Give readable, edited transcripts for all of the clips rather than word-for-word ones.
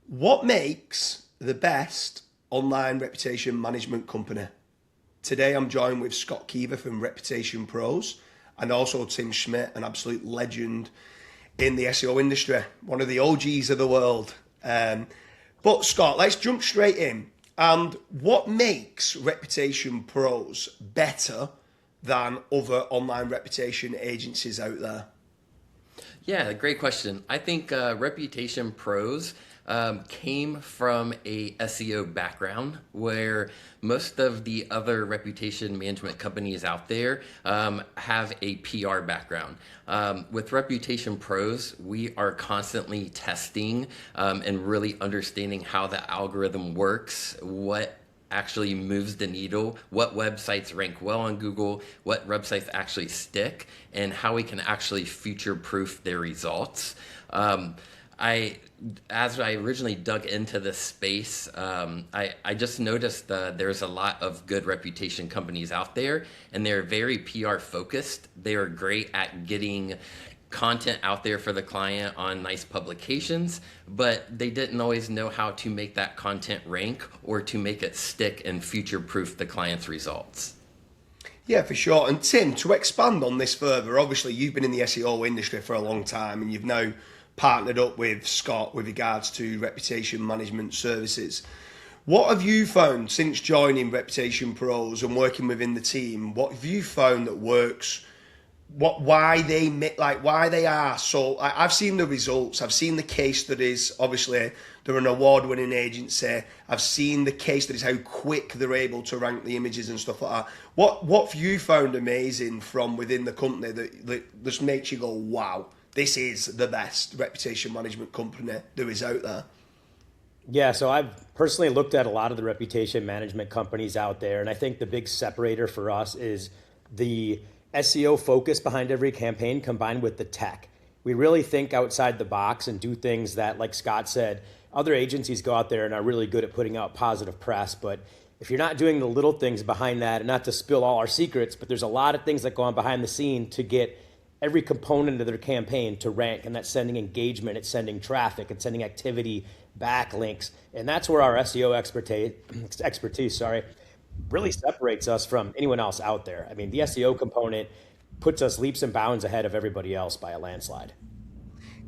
What makes the best online reputation management company? Today I'm joined with Scott Keever from Reputation Pros and also Tim Schmidt, an absolute legend in the SEO industry, one of the OGs of the world. But Scott, let's jump straight in. And what makes Reputation Pros better than other online reputation agencies out there? Yeah, great question. I think Reputation Pros came from a SEO background where most of the other reputation management companies out there have a PR background. With Reputation Pros, we are constantly testing and really understanding how the algorithm works, what actually moves the needle, what websites rank well on Google, what websites actually stick, and how we can actually future-proof their results. As I originally dug into this space, I just noticed there's a lot of good reputation companies out there, and they're very PR focused. They are great at getting content out there for the client on nice publications, but they didn't always know how to make that content rank or to make it stick and future-proof the client's results. Yeah, for sure. And Tim, to expand on this further, obviously you've been in the SEO industry for a long time and you've now partnered up with Scott with regards to reputation management services. What have you found since joining Reputation Pros and working within the team? What have you found that works? Why they are so? I've seen the results. I've seen the case studies. Obviously, they're an award-winning agency. I've seen the case studies, how quick they're able to rank the images and stuff like that. What have you found amazing from within the company that just makes you go, wow, this is the best reputation management company there is out there? Yeah, so I've personally looked at a lot of the reputation management companies out there, and I think the big separator for us is the SEO focus behind every campaign combined with the tech. We really think outside the box and do things that, like Scott said, other agencies go out there and are really good at putting out positive press. But if you're not doing the little things behind that, and not to spill all our secrets, but there's a lot of things that go on behind the scene to get every component of their campaign to rank, and that's sending engagement, it's sending traffic, it's sending activity, backlinks, and that's where our SEO expertise really separates us from anyone else out there. I mean, the SEO component puts us leaps and bounds ahead of everybody else by a landslide.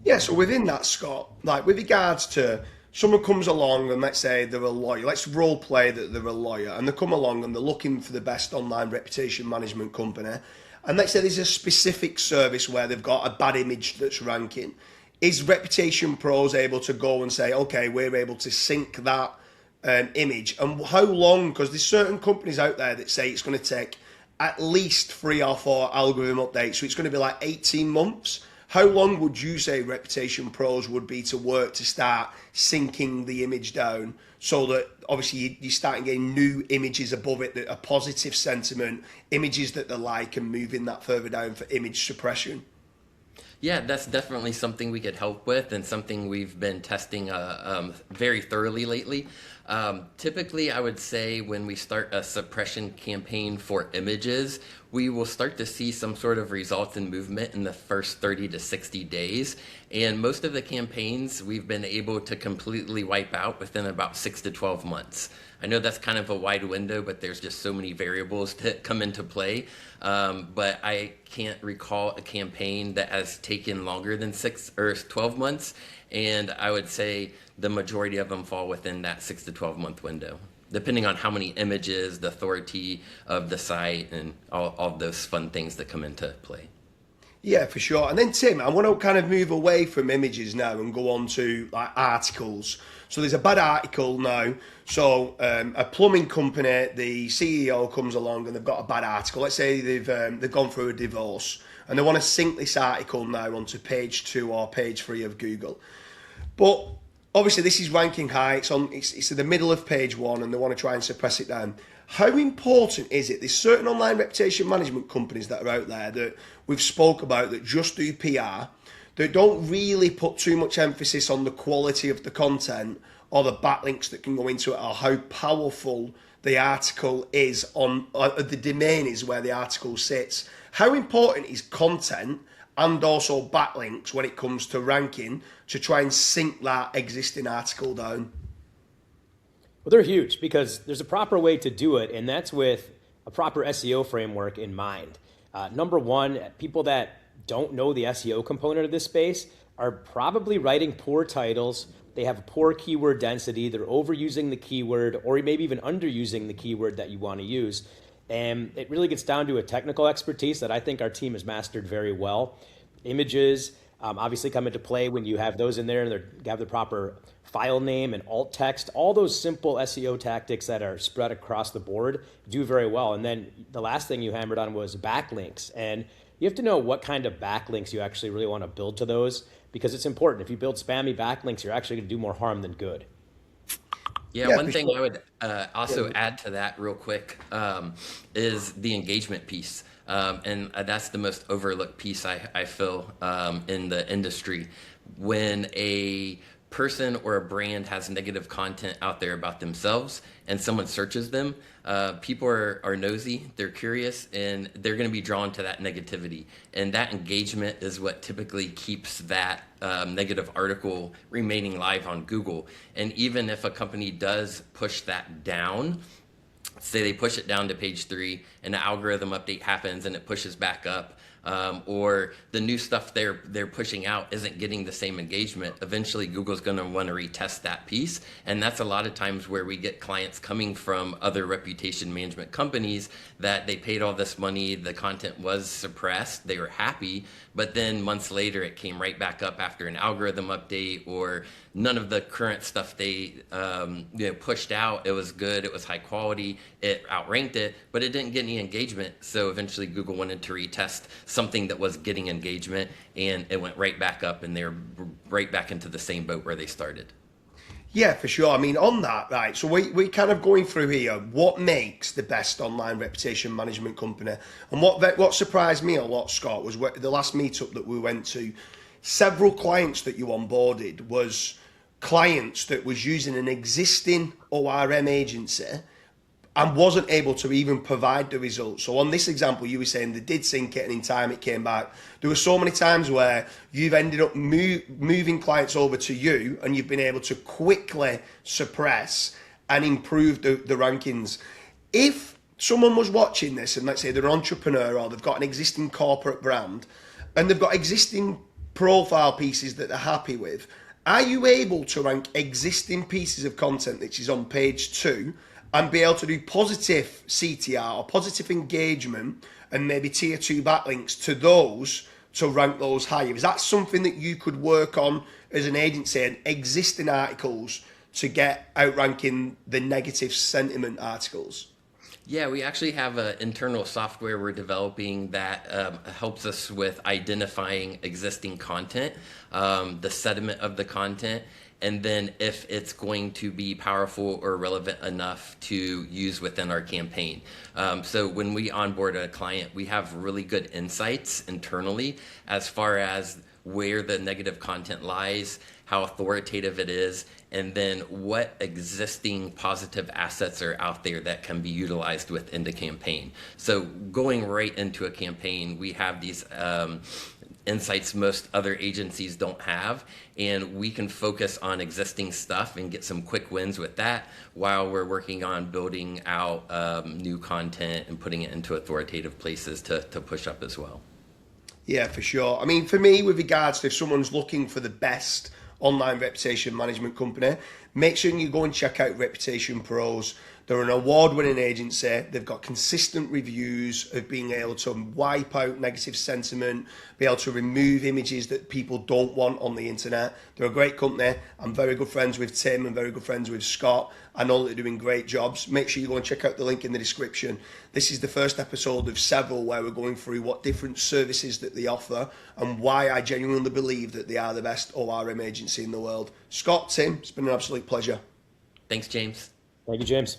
Yeah, so within that, Scott, like with regards to someone comes along and let's say they're a lawyer, let's role play that they're a lawyer and they come along and they're looking for the best online reputation management company. And let's say there's a specific service where they've got a bad image that's ranking. Is Reputation Pros able to go and say, okay, we're able to sync that image? And how long? Because there's certain companies out there that say it's going to take at least 3 or 4 algorithm updates. So it's going to be like 18 months. How long would you say Reputation Pros would be to work to start syncing the image down so that obviously you're starting getting new images above it that are positive sentiment, images that they like, and moving that further down for image suppression? Yeah, that's definitely something we could help with and something we've been testing very thoroughly lately. Typically, I would say when we start a suppression campaign for images, we will start to see some sort of results and movement in the first 30 to 60 days. And most of the campaigns we've been able to completely wipe out within about 6 to 12 months. I know that's kind of a wide window, but there's just so many variables to come into play. But I can't recall a campaign that has taken longer than 6 or 12 months. And I would say the majority of them fall within that 6 to 12 month window, depending on how many images, the authority of the site, and all those fun things that come into play. Yeah, for sure. And then Tim, I want to kind of move away from images now and go on to like articles. So there's a bad article now. So a plumbing company, the CEO comes along and they've got a bad article. Let's say they've gone through a divorce and they want to sync this article now onto page 2 or page 3 of Google. But obviously this is ranking high. It's in the middle of page 1 and they want to try and suppress it down. How important is it? There's certain online reputation management companies that are out there that we've spoke about that just do PR, that don't really put too much emphasis on the quality of the content or the backlinks that can go into it or how powerful the article is on the domain is where the article sits. How important is content and also backlinks when it comes to ranking to try and sink that existing article down? Well, they're huge because there's a proper way to do it, and that's with a proper SEO framework in mind. Number one, people that don't know the SEO component of this space are probably writing poor titles. They have poor keyword density. They're overusing the keyword or maybe even underusing the keyword that you want to use. And it really gets down to a technical expertise that I think our team has mastered very well. Images obviously come into play when you have those in there and they have the proper file name and alt text. All those simple SEO tactics that are spread across the board do very well. And then the last thing you hammered on was backlinks. And you have to know what kind of backlinks you actually really want to build to those, because it's important. If you build spammy backlinks, you're actually going to do more harm than good. Yeah, one thing I would also add to that real quick is the engagement piece. And that's the most overlooked piece I feel in the industry. When a person or a brand has negative content out there about themselves and someone searches them, people are nosy, they're curious, and they're going to be drawn to that negativity. And that engagement is what typically keeps that negative article remaining live on Google. And even if a company does push that down, say they push it down to page 3 and the algorithm update happens and it pushes back up, or the new stuff they're pushing out isn't getting the same engagement, eventually Google's going to want to retest that piece. And that's a lot of times where we get clients coming from other reputation management companies that they paid all this money, the content was suppressed, they were happy, but then months later it came right back up after an algorithm update, or none of the current stuff they pushed out, it was good, it was high quality, it outranked it, but it didn't get any engagement. So eventually Google wanted to retest something that was getting engagement, and it went right back up, and they're right back into the same boat where they started. Yeah, for sure. I mean, on that, right, so we're kind of going through here what makes the best online reputation management company. And what surprised me a lot, Scott, was the last meetup that we went to, several clients that you onboarded was clients that was using an existing ORM agency and wasn't able to even provide the results. So on this example, you were saying they did sync it and in time it came back. There were so many times where you've ended up moving clients over to you and you've been able to quickly suppress and improve the rankings. If someone was watching this and let's say they're an entrepreneur or they've got an existing corporate brand and they've got existing profile pieces that they're happy with, are you able to rank existing pieces of content which is on page 2 and be able to do positive CTR or positive engagement and maybe tier 2 backlinks to those to rank those higher? Is that something that you could work on as an agency and existing articles to get outranking the negative sentiment articles? Yeah, we actually have an internal software we're developing that helps us with identifying existing content, the sentiment of the content, and then if it's going to be powerful or relevant enough to use within our campaign. So when we onboard a client, we have really good insights internally as far as where the negative content lies, how authoritative it is, and then what existing positive assets are out there that can be utilized within the campaign. So going right into a campaign, we have these insights most other agencies don't have, and we can focus on existing stuff and get some quick wins with that while we're working on building out new content and putting it into authoritative places to push up as well. Yeah, for sure. I mean, for me, with regards to if someone's looking for the best online reputation management company, make sure you go and check out Reputation Pros. They're an award-winning agency. They've got consistent reviews of being able to wipe out negative sentiment, be able to remove images that people don't want on the internet. They're a great company. I'm very good friends with Tim and very good friends with Scott. I know they're doing great jobs. Make sure you go and check out the link in the description. This is the first episode of several where we're going through what different services that they offer and why I genuinely believe that they are the best ORM agency in the world. Scott, Tim, it's been an absolute pleasure. Thanks, James. Thank you, James.